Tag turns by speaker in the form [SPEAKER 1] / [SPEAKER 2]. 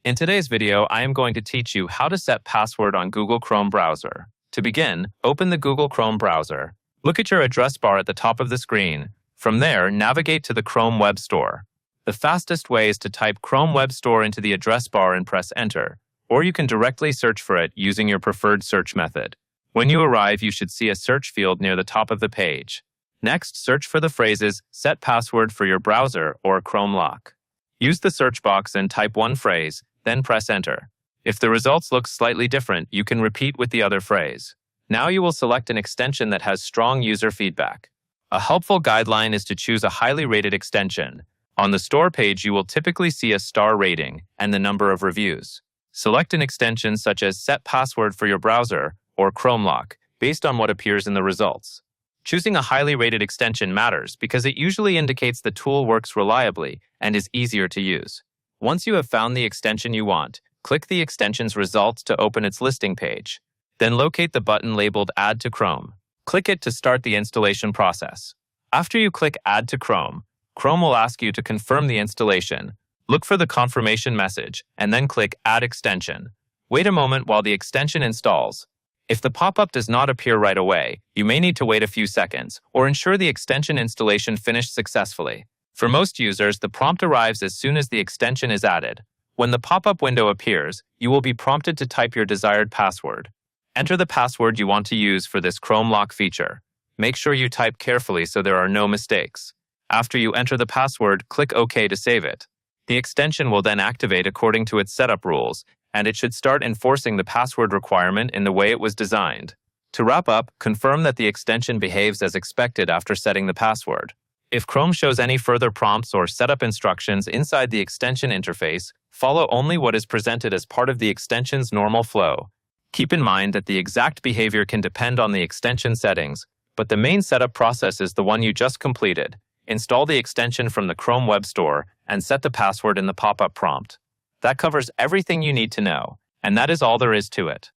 [SPEAKER 1] In today's video, I am going to teach you how to set password on Google Chrome browser. To begin, open the Google Chrome browser. Look at your address bar at the top of the screen. From there, navigate to the Chrome Web Store. The fastest way is to type Chrome Web Store into the address bar and press Enter, or you can directly search for it using your preferred search method. When you arrive, you should see a search field near the top of the page. Next, search for the phrases "set password for your browser" or "Chrome lock." Use the search box and type one phrase, then press Enter. If the results look slightly different, you can repeat with the other phrase. Now you will select an extension that has strong user feedback. A helpful guideline is to choose a highly rated extension. On the store page, you will typically see a star rating and the number of reviews. Select an extension such as "set password for your browser" or "Chrome lock" based on what appears in the results. Choosing a highly rated extension matters because it usually indicates the tool works reliably and is easier to use. Once you have found the extension you want, click the extension's results to open its listing page. Then locate the button labeled Add to Chrome. Click it to start the installation process. After you click Add to Chrome, Chrome will ask you to confirm the installation. Look for the confirmation message and then click Add Extension. Wait a moment while the extension installs. If the pop-up does not appear right away, you may need to wait a few seconds or ensure the extension installation finished successfully. For most users, the prompt arrives as soon as the extension is added. When the pop-up window appears, you will be prompted to type your desired password. Enter the password you want to use for this Chrome lock feature. Make sure you type carefully so there are no mistakes. After you enter the password, click OK to save it. The extension will then activate according to its setup rules, and it should start enforcing the password requirement in the way it was designed. To wrap up, confirm that the extension behaves as expected after setting the password. If Chrome shows any further prompts or setup instructions inside the extension interface, follow only what is presented as part of the extension's normal flow. Keep in mind that the exact behavior can depend on the extension settings, but the main setup process is the one you just completed. Install the extension from the Chrome Web Store and set the password in the pop-up prompt. That covers everything you need to know, and that is all there is to it.